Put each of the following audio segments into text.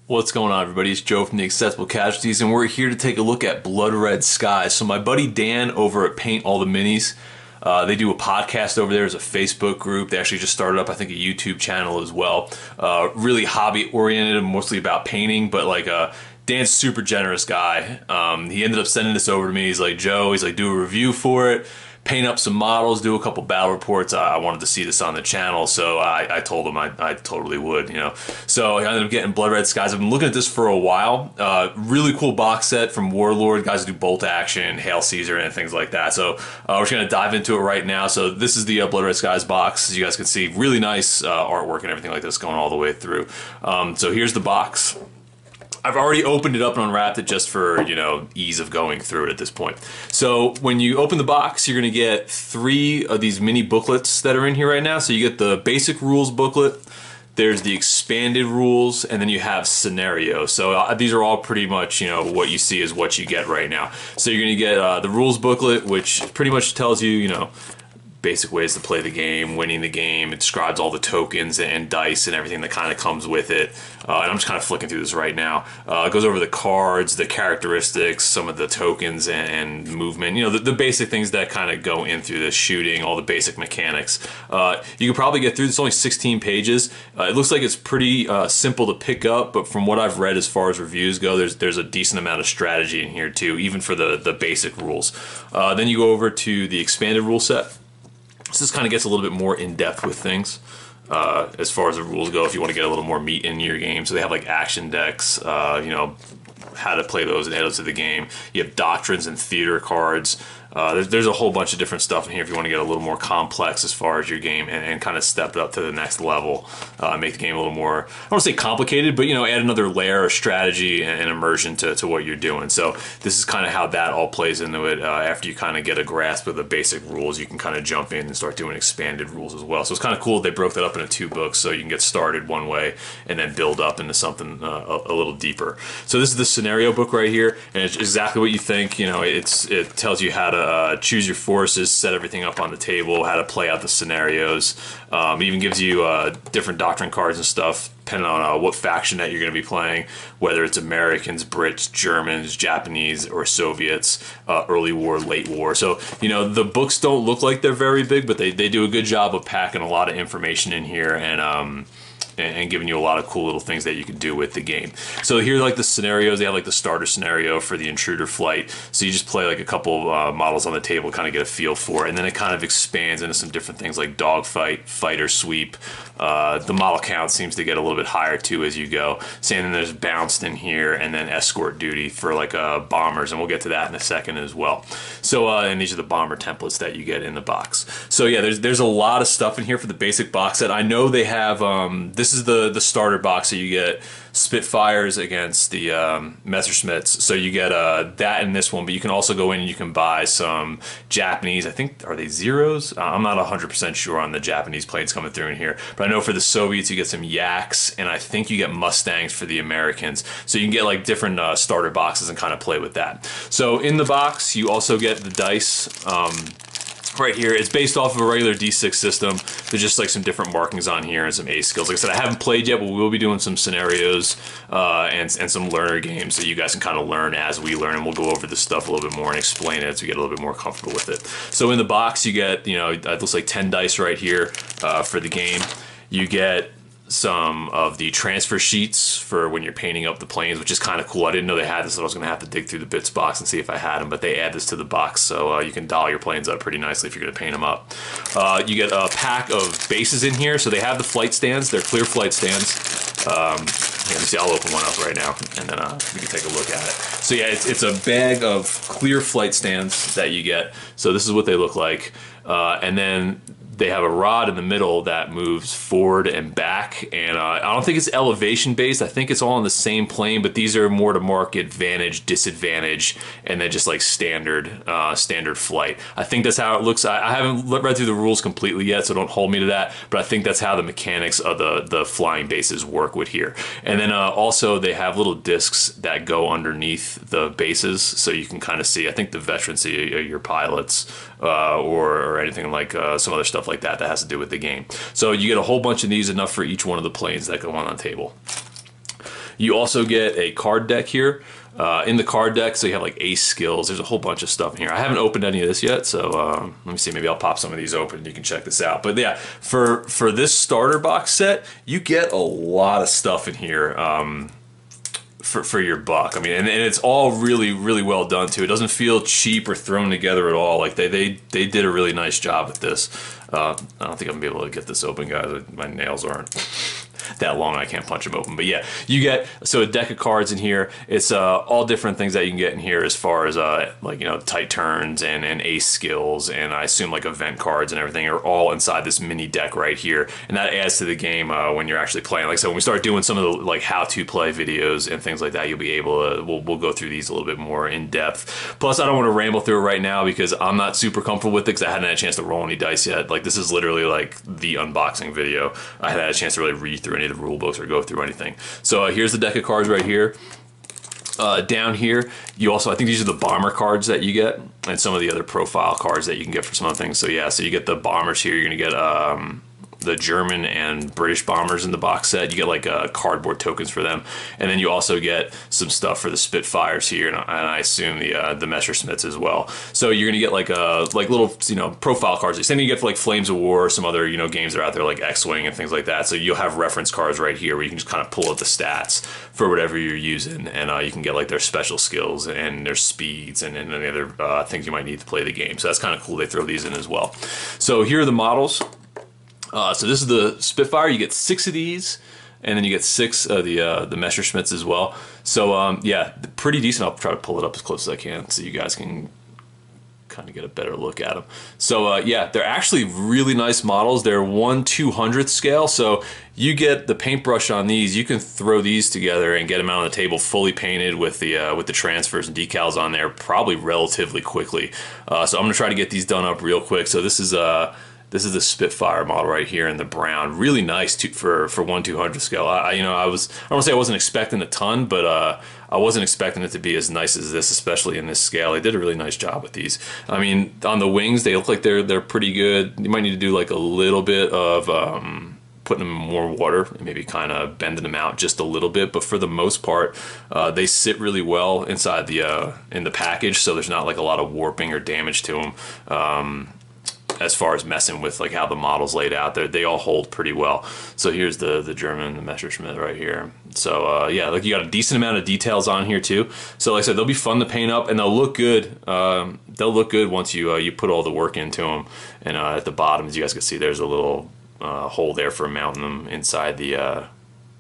What's going on, everybody? It's Joe from the Accessible Casualties, and we're here to take a look at Blood Red Skies. So my buddy Dan over at Paint All the Minis, they do a podcast over there as a Facebook group. They actually just started up, I think, a YouTube channel as well. Really hobby-oriented and mostly about painting, but Dan's a super generous guy. He ended up sending this over to me. He's like, Joe, do a review for it, paint up some models, do a couple battle reports. I wanted to see this on the channel, so I told him I totally would, you know. So I ended up getting Blood Red Skies. I've been looking at this for a while. Really cool box set from Warlord, guys who do Bolt Action, Hail Caesar, and things like that. So we're just going to dive into it right now. So this is the Blood Red Skies box. As you guys can see, really nice artwork and everything like this going all the way through. So here's the box. I've already opened it up and unwrapped it just for, you know, ease of going through it at this point. So when you open the box, you're going to get 3 of these mini booklets that are in here right now. So you get the basic rules booklet, there's the expanded rules, and then you have scenarios. So these are all pretty much, you know, what you see is what you get right now. So you're going to get the rules booklet, which pretty much tells you, you know, basic ways to play the game, winning the game. It describes all the tokens and dice and everything that kind of comes with it. And I'm just kind of flicking through this right now. It goes over the cards, the characteristics, some of the tokens and movement. You know, the basic things that kind of go in through the shooting, all the basic mechanics. You can probably get through this. Only 16 pages. It looks like it's pretty simple to pick up, but from what I've read as far as reviews go, there's a decent amount of strategy in here too, even for the basic rules. Then you go over to the expanded rule set. So this kind of gets a little bit more in-depth with things as far as the rules go if you want to get a little more meat in your game. So they have like action decks, you know, how to play those and add those to the game. You have doctrines and theater cards. There's a whole bunch of different stuff in here if you want to get a little more complex as far as your game and kind of step it up to the next level, make the game a little more, I don't want to say complicated, but, you know, add another layer of strategy and immersion to what you're doing. So this is kind of how that all plays into it. After you kind of get a grasp of the basic rules, you can kind of jump in and start doing expanded rules as well. So it's kind of cool they broke that up into 2 books so you can get started one way and then build up into something a little deeper. So this is the scenario book right here, and it's exactly what you think. You know, it tells you how to choose your forces, set everything up on the table, how to play out the scenarios. It even gives you different doctrine cards and stuff depending on what faction that you're going to be playing, whether it's Americans, Brits, Germans, Japanese, or Soviets, early war, late war. So, you know, the books don't look like they're very big, but they do a good job of packing a lot of information in here and giving you a lot of cool little things that you can do with the game. So here are like the scenarios. They have like the starter scenario for the intruder flight. So you just play like a couple models on the table, kind of get a feel for it, and then it kind of expands into some different things like dogfight, fighter sweep. The model count seems to get a little bit higher too as you go. So then there's bounced in here, and then escort duty for like bombers, and we'll get to that in a second as well. So and these are the bomber templates that you get in the box. So yeah, there's a lot of stuff in here for the basic box set. I know they have this is the starter box, so you get Spitfires against the Messerschmitts. So you get that in this one, but you can also go in and you can buy some Japanese, I think, are they Zeros? I'm not 100% sure on the Japanese planes coming through in here, but I know for the Soviets you get some Yaks, and I think you get Mustangs for the Americans. So you can get like different starter boxes and kind of play with that. So in the box you also get the dice. Right here, it's based off of a regular D6 system. There's just like some different markings on here and some ace skills. Like I said, I haven't played yet, but we will be doing some scenarios and some learner games that you guys can kind of learn as we learn, and we'll go over this stuff a little bit more and explain it as we get a little bit more comfortable with it. So in the box, you get, you know, it looks like 10 dice right here for the game. You get some of the transfer sheets for when you're painting up the planes, which is kind of cool. I didn't know they had this, so I was going to have to dig through the bits box and see if I had them, but they add this to the box, so you can doll your planes up pretty nicely if you're going to paint them up. You get a pack of bases in here, so they have the flight stands. They're clear flight stands. Let me see, I'll open one up right now, and then we can take a look at it. So yeah, it's a bag of clear flight stands that you get. So this is what they look like. And then they have a rod in the middle that moves forward and back, and I don't think it's elevation based. I think it's all on the same plane, but these are more to mark advantage, disadvantage, and then just like standard flight. I think that's how it looks. I haven't read through the rules completely yet, so don't hold me to that, but I think that's how the mechanics of the flying bases work with here. And then also they have little discs that go underneath the bases, so you can kind of see, I think the veterans see your pilots or anything like some other stuff like that has to do with the game. So you get a whole bunch of these, enough for each one of the planes that go on the table. You also get a card deck here. In the card deck, so you have like ace skills. There's a whole bunch of stuff in here. I haven't opened any of this yet, so let me see. Maybe I'll pop some of these open and you can check this out. But yeah, for this starter box set, you get a lot of stuff in here. For your buck. I mean, and it's all really, really well done too. It doesn't feel cheap or thrown together at all. Like they did a really nice job with this. I don't think I'm gonna be able to get this open, guys. My nails aren't that long. I can't punch them open. But yeah, you get a deck of cards in here. It's all different things that you can get in here as far as like, you know, tight turns and ace skills, and I assume like event cards and everything are all inside this mini deck right here, and that adds to the game when you're actually playing. Like, so when we start doing some of the like how to play videos and things like that, you'll be able to we'll go through these a little bit more in depth. Plus, I don't want to ramble through it right now because I'm not super comfortable with it because I hadn't had a chance to roll any dice yet. Like, this is literally like the unboxing video. I hadn't had a chance to really read through any of the rule books or go through anything. So here's the deck of cards right here. Down here, you also, I think these are the bomber cards that you get, and some of the other profile cards that you can get for some other things. So yeah, so you get the bombers here. You're gonna get the German and British bombers in the box set. You get like cardboard tokens for them, and then you also get some stuff for the Spitfires here, and I assume the Messerschmitts as well. So you're gonna get like little, you know, profile cards. Same thing you get for like Flames of War or some other, you know, games that are out there like X-Wing and things like that. So you'll have reference cards right here where you can just kind of pull out the stats for whatever you're using, and you can get like their special skills and their speeds and any other things you might need to play the game. So that's kind of cool. They throw these in as well. So here are the models. So this is the Spitfire. You get 6 of these, and then you get 6 of the Messerschmitts as well. So yeah, pretty decent. I'll try to pull it up as close as I can so you guys can kind of get a better look at them. So yeah, they're actually really nice models. They're 1/200th scale, so you get the paintbrush on these. You can throw these together and get them out on the table fully painted with the transfers and decals on there probably relatively quickly. So I'm gonna try to get these done up real quick. So this is the Spitfire model right here in the brown. Really nice for 1/200th scale. I don't want to say I wasn't expecting a ton, but I wasn't expecting it to be as nice as this, especially in this scale. They did a really nice job with these. I mean, on the wings, they look like they're pretty good. You might need to do like a little bit of putting them in more water and maybe kind of bending them out just a little bit, but for the most part, they sit really well inside in the package, so there's not like a lot of warping or damage to them. As far as messing with like how the model's laid out, they all hold pretty well. So here's the German, the Messerschmitt right here. So yeah, like you got a decent amount of details on here too. So like I said, they'll be fun to paint up and they'll look good. They'll look good once you put all the work into them. And at the bottom, as you guys can see, there's a little hole there for mounting them inside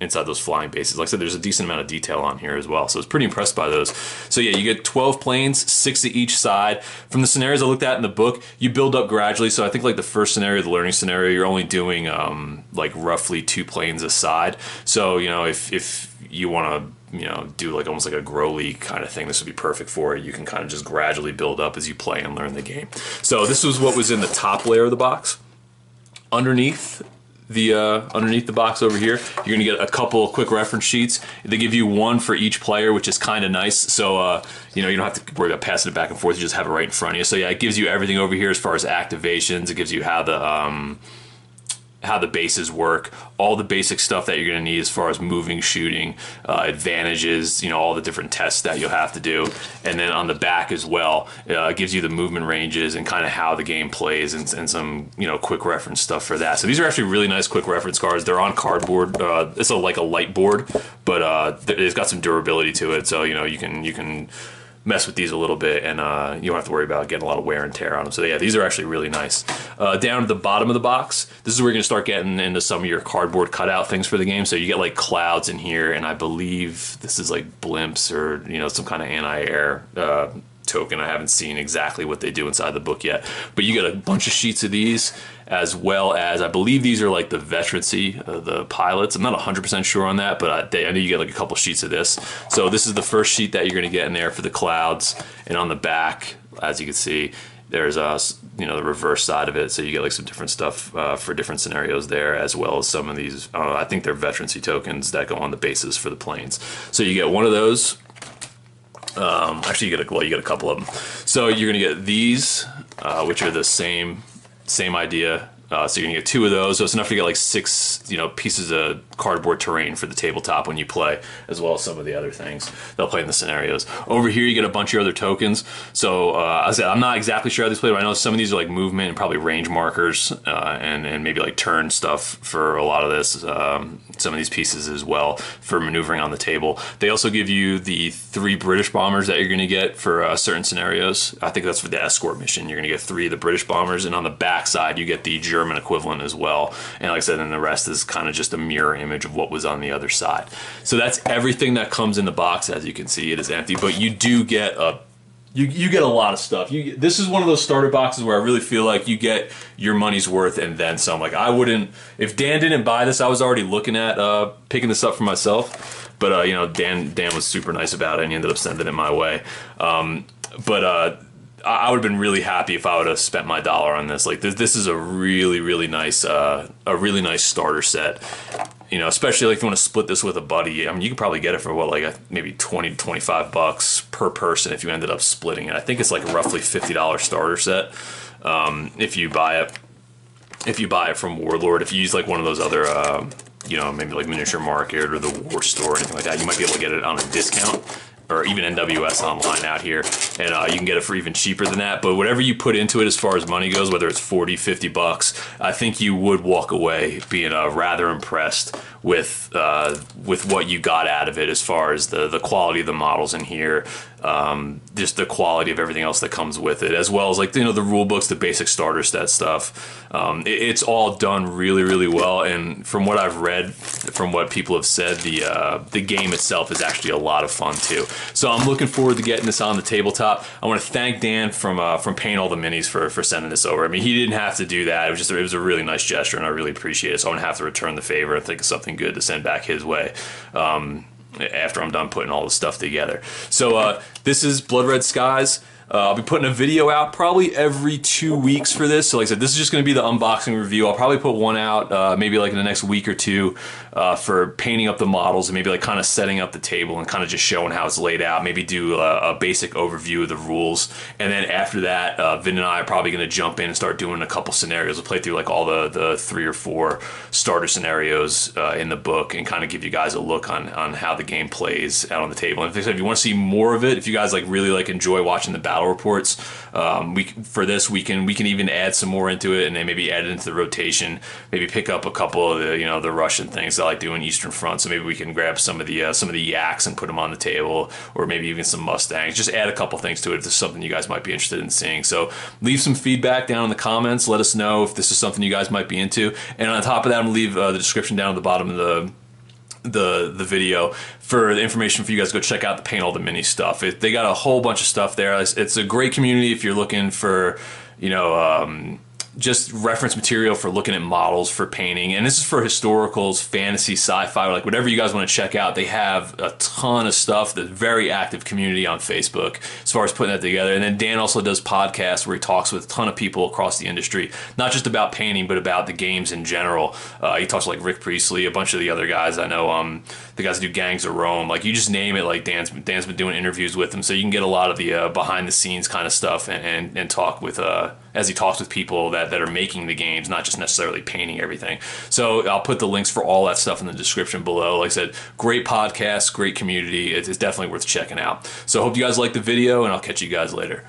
inside those flying bases. Like I said, there's a decent amount of detail on here as well, so I was pretty impressed by those. So yeah, you get 12 planes, 6 to each side. From the scenarios I looked at in the book, you build up gradually. So I think like the first scenario, the learning scenario, you're only doing like roughly 2 planes a side. So, you know, if you want to, you know, do like almost like a grow league kind of thing, this would be perfect for it. You can kind of just gradually build up as you play and learn the game. So this was what was in the top layer of the box. Underneath the box over here, you're gonna get a couple quick reference sheets. They give you one for each player, which is kind of nice. So you know, you don't have to worry about passing it back and forth. You just have it right in front of you. So yeah, it gives you everything over here as far as activations. It gives you how the bases work, all the basic stuff that you're going to need as far as moving, shooting, advantages, you know, all the different tests that you'll have to do. And then on the back as well, it gives you the movement ranges and kind of how the game plays and some, you know, quick reference stuff for that. So these are actually really nice quick reference cards. They're on cardboard. It's like a light board, but it's got some durability to it. So, you know, you can mess with these a little bit and you don't have to worry about getting a lot of wear and tear on them. So yeah, these are actually really nice. Down at the bottom of the box, this is where you're gonna start getting into some of your cardboard cutout things for the game. So you get like clouds in here, and I believe this is like blimps or, you know, some kind of anti-air token. I haven't seen exactly what they do inside the book yet, but you get a bunch of sheets of these, as well as I believe these are like the veterancy of the pilots. I'm not 100% sure on that, but I know you get like a couple sheets of this. So this is the first sheet that you're going to get in there for the clouds, and on the back, as you can see, there's you know, the reverse side of it. So you get like some different stuff for different scenarios there, as well as some of these. I think they're veterancy tokens that go on the bases for the planes. So you get one of those. Actually, you get a couple of them. So you're gonna get these, which are the same idea. So you're gonna get 2 of those. So it's enough to get like 6, pieces of cardboard terrain for the tabletop when you play, as well as some of the other things they'll play in the scenarios. Over here you get a bunch of your other tokens. So I said I'm not exactly sure how these play, but I know some of these are like movement and probably range markers, and maybe like turn stuff for a lot of this. Some of these pieces as well for maneuvering on the table. They also give you the 3 British bombers that you're going to get for certain scenarios. I think that's for the escort mission. You're going to get 3 of the British bombers, and on the back side you get the German equivalent as well. And like I said, then the rest is kind of just a mirror image of what was on the other side. So that's everything that comes in the box. As you can see, it is empty, but you do get a You get a lot of stuff. This is one of those starter boxes where I really feel like you get your money's worth and then some. Like I wouldn't, if Dan didn't buy this, I was already looking at picking this up for myself. But Dan was super nice about it, and he ended up sending it my way. I would have been really happy if I would have spent my dollar on this. Like this is a really nice starter set. Especially like if you want to split this with a buddy. I mean, you could probably get it for maybe 20 to 25 bucks per person if you ended up splitting it. I think it's like a roughly $50 starter set if you buy it from Warlord. If you use like one of those other maybe like Miniature Market or the War Store or anything like that, you might be able to get it on a discount. Or even NWS online out here, and you can get it for even cheaper than that. But whatever you put into it as far as money goes, whether it's 40, 50 bucks, I think you would walk away being rather impressed with what you got out of it as far as the quality of the models in here, just the quality of everything else that comes with it, as well as like the rule books, the basic starter set stuff. It's all done really well, and from what I've read, from what people have said, the game itself is actually a lot of fun too. So I'm looking forward to getting this on the tabletop. I want to thank Dan from Paint All the Minis for sending this over. I mean, he didn't have to do that. It was a really nice gesture, and I really appreciate it. So I'm gonna have to return the favor and think of something good to send back his way after I'm done putting all the stuff together. So this is Blood Red Skies. I'll be putting a video out probably every 2 weeks for this. So like I said, this is just going to be the unboxing review. I'll probably put one out maybe like in the next week or two for painting up the models and maybe like kind of setting up the table and kind of just showing how it's laid out. Maybe do a basic overview of the rules. And then after that, Vin and I are probably going to jump in and start doing a couple scenarios. We'll play through like all the 3 or 4 starter scenarios in the book and kind of give you guys a look on how the game plays out on the table. And if you want to see more of it, if you guys really enjoy watching the battle reports, we can even add some more into it and then maybe add it into the rotation. Maybe pick up a couple of the Russian things I like doing Eastern Front. So maybe we can grab some of the yaks and put them on the table, or maybe even some Mustangs. Just add a couple things to it if there's something you guys might be interested in seeing. So leave some feedback down in the comments. Let us know if this is something you guys might be into. And on top of that, I'm gonna leave the description down at the bottom of the video for the information for you guys to go check out the Paint All the Mini stuff. They got a whole bunch of stuff there. It's a great community if you're looking for just reference material for looking at models for painting. And this is for historicals, fantasy, sci-fi, like whatever you guys want to check out. They have a ton of stuff. The very active community on Facebook as far as putting that together. And then Dan also does podcasts where he talks with a ton of people across the industry, not just about painting, but about the games in general. He talks to like Rick Priestley, a bunch of the other guys I know, the guys that do Gangs of Rome. Like you just name it, like Dan's been doing interviews with them. So you can get a lot of the behind the scenes kind of stuff and talk with as he talks with people that are making the games, not just necessarily painting everything. So I'll put the links for all that stuff in the description below. Like I said, great podcast, great community. It's definitely worth checking out. So I hope you guys like the video, and I'll catch you guys later.